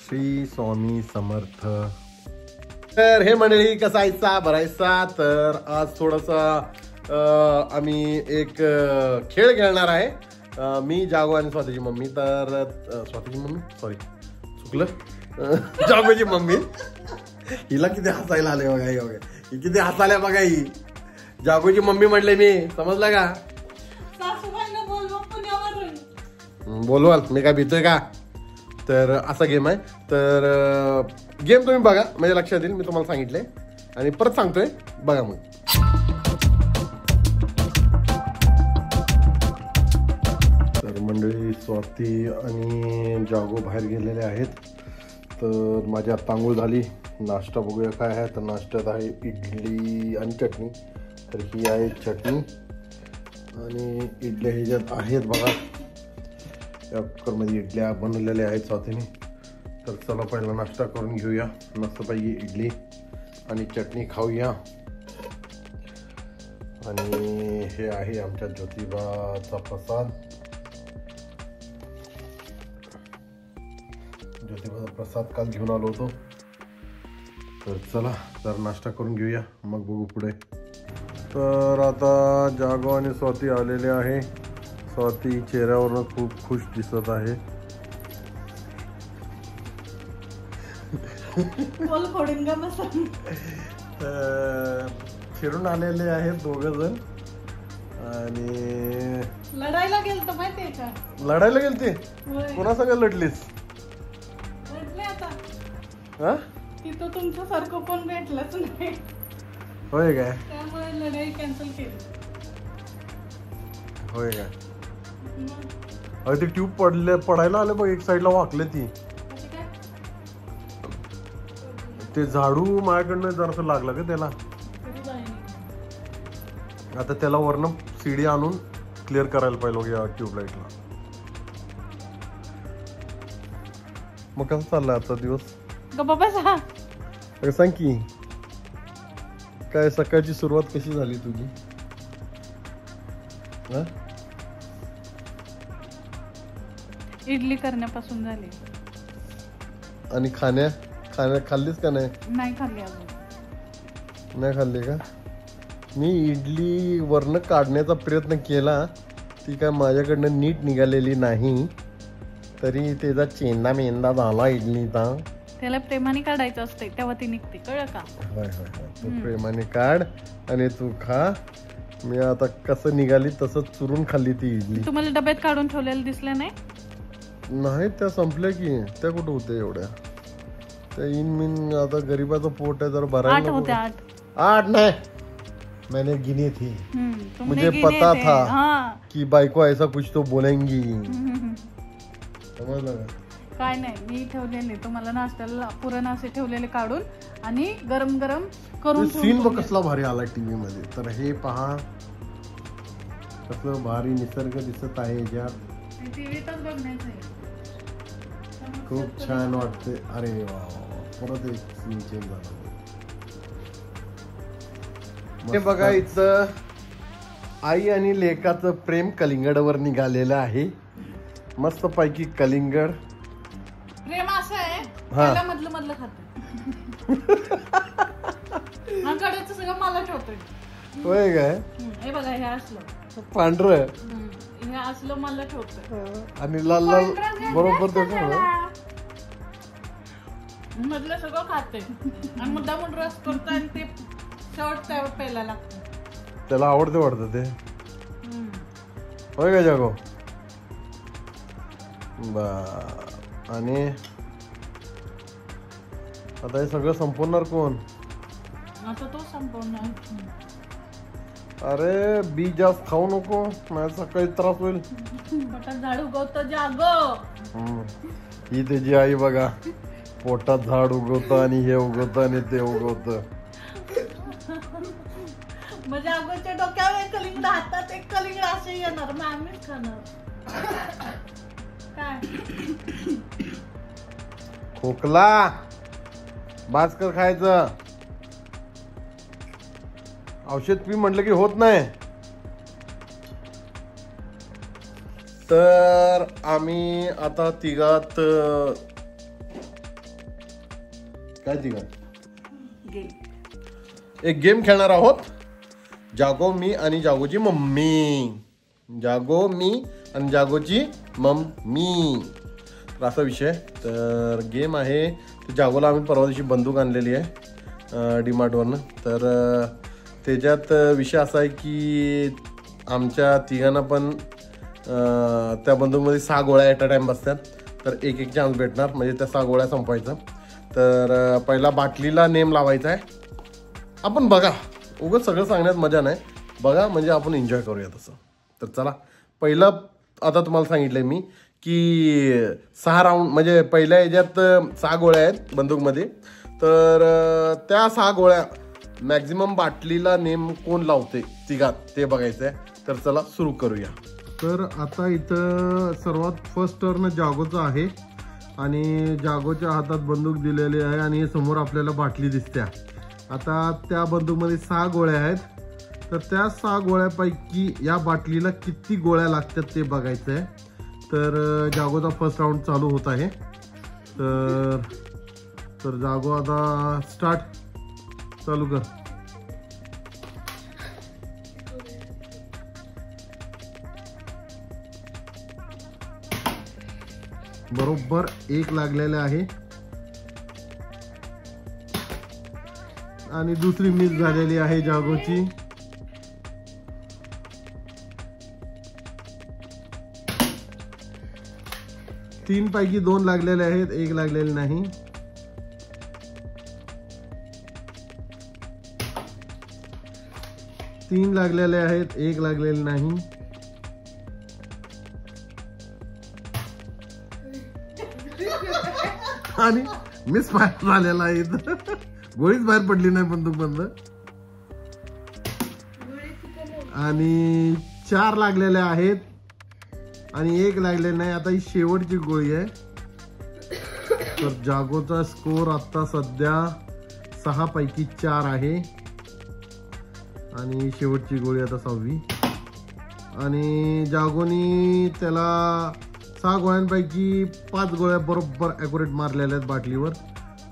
श्री स्वामी समर्थ। तर हे मंडळी कसायचा भरायचा। तर आज थोडासा आम्ही एक खेळ खेळणार आहे, मी जागो आणि स्वातीची मम्मी। तर स्वातीची मम्मी सॉरी चुकलं जागोची मम्मी। हिला किती हसायला आले बघा, ही बघा ही किती हसायला बघा। ही जागोची मम्मी म्हणले मी, समजलं का? बोलवाल मी काय भीतोय का? तर असा गेम आहे। तर गेम तुम्ही बघा, माझ्या लक्षात येईल, मी तुम्हाला सांगितलंय आणि परत सांगतोय बघा मग। तर मंडळी स्वाती आणि जागो बाहेर गेलेले आहेत। तर माझी आता आंघोळ झाली, नाश्ता बघूया काय आहे। तर नाश्त्यात आहे इडली आणि चटणी। तर ही आहे चटणी आणि इडल्या ह्याच्यात आहेत बघा, या कुकरमध्ये इडल्या बनवलेल्या आहेत स्वातीने। तर चला पहिला नाश्ता करून घेऊया, मस्तपैकी इडली आणि चटणी खाऊया। आणि हे आहे आमच्या ज्योतिबाचा प्रसाद, ज्योतिबाचा प्रसाद काल घेऊन आलो होतो। तर चला तर नाश्ता करून घेऊया, मग बघू पुढे। तर आता जागो आणि स्वाती आलेले आहे। स्वाती चेहऱ्यावरून खूप खुश दिसत आहे। फिरून आलेले आहेत दोघ जण आणि लढायला गेलतो माहितीये का? लढायला गेलते? कोणा सगळं लढलीस? आता हा तिथं तुमच्या सारखं कोण भेटलंच नाही, होय काय? त्यामुळे लढाई कॅन्सल केली। होय काय? अरे ते ट्यूब पडायला आले बघ, एक साईडला वाकले ती। ते झाडू माझ्याकडनं जरासं लागलं का त्याला, आता त्याला वरनं सीडी आणून क्लिअर करायला पाहिजे या ट्यूबलाईटला। मग कसं चाललंय आजचा दिवस? सांग की काय, सकाळची सुरुवात कशी झाली तुझी? इडली करण्यापासून झाली। आणि खाण्या खाल्लीस का नाही? नाही खाल्ली अजून। नाही खाल्ली का? मी इडली वरनं काढण्याचा प्रयत्न केला, ती काय माझ्याकडनं नीट निघालेली नाही, तरी त्याचा चेंदा मेंदा झाला इडलीचा। त्याला प्रेमाने काढायचं असते तेव्हा ती निघते, कळलं का? होय होय होय, तू प्रेमाने काढ आणि तू खा। मी आता कसं निघाली तसं चुरून खाल्ली ती इडली। तुम्हाला डब्यात काढून ठेवलेलं दिसलं नाही? नाही, त्या संपल्या की, त्या कुठं होत्या एवढ्या? त्या इन मिन आता गरीबाचं पोट आहे, जर भरायला 8 नहीं, मैंने गिनी थी, मुझे पता था कि बायको ऐसा कुछ तो बोलेंगी। समजलं का? काय नाही, मी ठेवलेले तुम्हाला नाश्त्याला पुरण असे ठेवलेले काढून आणि गरम गरम करून। सीन बघ कसला भारी आला टीव्ही मध्ये। तर हे पहा कसलं भारी निसर्ग दिसत आहे याच्यात, टीव्हीतच बघण्याचं आहे, खूप छान वाटते। अरे वा, परत एक सीन चेंज झाला। हे बघा इथं आई आणि लेकाचं प्रेम कलिंगडवर निघालेलं आहे, मस्त पैकी कलिंगड। प्रेम असं आहे, पहिला मधलं मधलं खातो, आंगाड्याचं सगळं मला ठेवतोय। होय काय? हे बघा, हे असलं पांढरं, हे असलं मला ठेवतोय आणि लाल लाल बरोबर मधलं सगळं खाते आणि मुद्दामून रस करतो आणि ते शेवट त्यावर प्यायला लागतं। त्याला आवडते वाटतं ते, होय का जागो? आणि आता हे सगळं संपवणार कोण? आता तो संपवणार। अरे बी जास्त खाऊ नको, मला सकाळी त्रास होईल। पोटात झाड उगवतं जागो। ही त्याची आई बघा, पोटात झाड उगवतं आणि हे उगवतं आणि ते उगवतं। म्हणजे जागोच्या डोक्यावर एक कलिंगड, हातात एक कलिंगड असे येणार, मग आम्हीच खाणार काय? खोकला भास्कर खायचं, औषध पी म्हटलं की होत नाही। तर आम्ही आता तिघात काय तिघात? गेम. एक गेम खेळणार आहोत. जागो, मी आणि जागोची मम्मी. जागो, मी आणि जागोची मम्मी, तर असा विषय. तर गेम आहे. तर जागोला आम्ही परवा दिवशी बंदूक आणलेली आहे डीमार्टवरनं. तर त्याच्यात विषय असा आहे की आमच्या तिघांना पण त्या बंदूकमध्ये 6 गोळ्या ॲट अ टाईम बसतात. तर एक चान्स भेटणार, म्हणजे त्या 6 गोळ्या संपवायचं. तर पहिला बाटलीला नेम लावायचा आहे. आपण बघा, उगाच सगळं सांगण्यात मजा नाही, बघा म्हणजे आपण एन्जॉय करूया तसं. तर चला, पहिलं आता तुम्हाला सांगितलं मी की 6 राऊंड, म्हणजे पहिल्या ह्याच्यात 6 गोळ्या आहेत बंदूकमध्ये. तर त्या 6 गोळ्या मॅक्झिमम बाटलीला नेम कोण लावते तिघात ते बघायचं आहे. तर चला सुरू करूया. तर आता इथं सर्वात फर्स्ट टर्न जागोचं आहे आणि जागोच्या हातात बंदूक दिलेली आहे आणि समोर आपल्याला बाटली दिसत्या. आता त्या बंदूकमध्ये 6 गोळ्या आहेत. तर त्या 6 गोळ्यापैकी या बाटलीला किती गोळ्या लागतात ते बघायचं आहे. तर जागोचा फर्स्ट राऊंड चालू होत आहे. तर जागो आता स्टार्ट, चालू कर. बरोबर 1 लागलेले आहे आणि दुसरी मिस झालेली आहे जागोची. तीन पैकी 2 लागलेले आहेत, 1 लागलेले नाही. तीन लागलेले आहेत, 1 लागलेले नाही. आणि मिस फायर झालेला आहे. गोळीच बाहेर पडली नाही बंदूक बंद. आणि 4 लागलेले आहेत आणि 1 लागलेले नाही. आता ही शेवटची गोळी आहे. तर जागोचा स्कोर आता सध्या 6 पैकी 4 आहे आणि शेवटची गोळी आता 6वी. आणि जागोनी त्याला 6 गोळ्यांपैकी 5 गोळ्या बरोबर ॲक्युरेट मारलेल्या आहेत बाटलीवर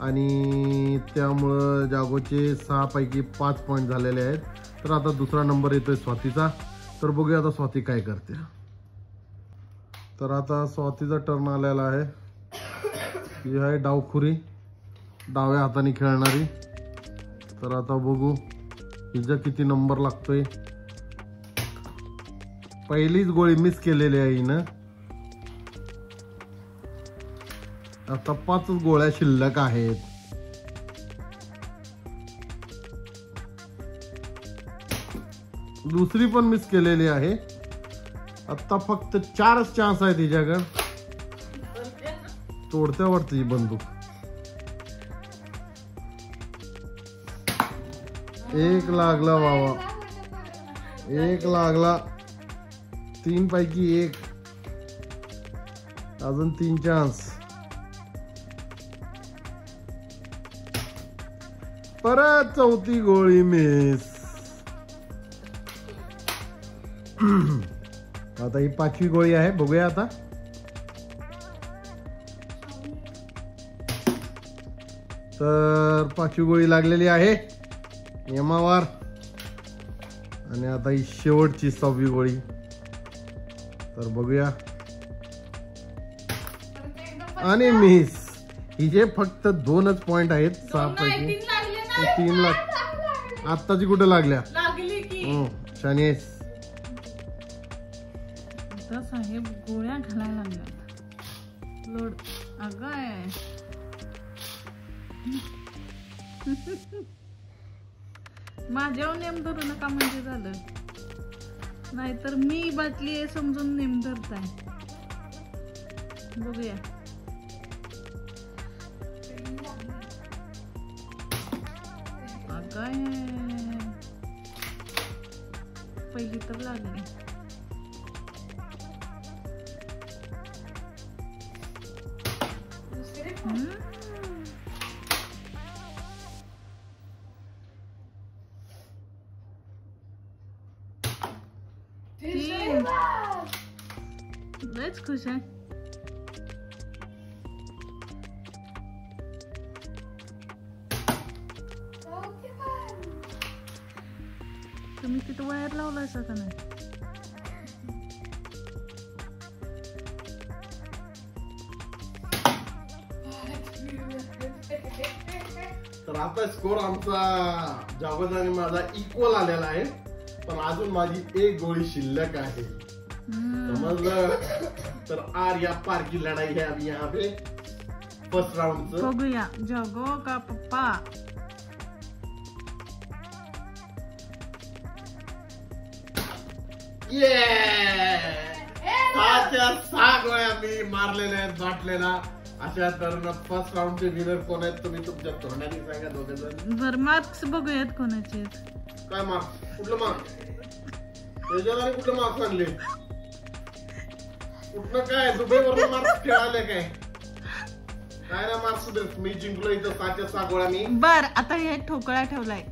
आणि त्यामुळं जागोचे 6 पैकी 5 पॉईंट झालेले आहेत. तर आता दुसरा नंबर येतोय स्वातीचा. तर बघूया आता स्वाती काय करते. तर आता स्वातीचा टर्न आलेला आहे. ही आहे डावखुरी, डाव्या हाताने खेळणारी. तर आता बघू हिचा किती नंबर लागतोय. पहिलीच गोळी मिस केलेली आहे हिनं. आता 5 गोळ्या शिल्लक आहेत. दुसरी पण मिस केलेली आहे. आता फक्त 4च चान्स आहे तिच्याकडे. तोडत्या वाटते ही बंदूक. 1 लागला बाबा, 1 लागला. 3 पैकी 1. अजून 3 चान्स. परत 4थी गोळी मिस. आता ही 5वी गोळी आहे, बघूया आता. तर 5वी गोळी लागलेली आहे नियमावर. आणि आता ही शेवटची 6वी गोळी. तर बघूया. आणि मिस. हिचे फक्त 2च पॉइंट आहेत 6 पैकी. 3 लाग. आत्ताची कुठे लागल्या? शानेस. साहेब गोळ्या घालायला लागल्या. लोड अगं माझ्यावर नेम धरू नका म्हणजे झालं. नाहीतर मी बाटली आहे समजून नेम धरताय. बघूया. अगं पहिली तर लागली. लयच खुश आहे. तुम्ही तिथं वायर लावलायचा का नाही? तर आता स्कोर आमचा जागोज आणि माझा इक्वल आलेला आहे, पण अजून माझी एक गोळी शिल्लक आहे. समजलं? तर आर या पार की लढाई है अभी यहाँ पे फर्स्ट राउंड. बघूया जागो का पप्पा. सहाच्या 6 गोळ्या मी मारलेल्या आहेत बाटलेला. अशा तऱ्हेनं फर्स्ट राऊंडचे विनर कोण आहेत तुम्ही तुमच्या तोंडाने सांगा दोघे जण. बर मार्क्स बघूयात कोणाचे. काय मार्क्स? कुठलं मार्क्स? त्याच्यावर कुठलं मार्क्स आणले? कुठलं काय दुबईवरून मार्क्स खेळाले काय? काय ना मार्क्स मी जिंकलो इथं 6च्या 6 गोळ्या मी. बर आता हे ठोकळा ठेवलाय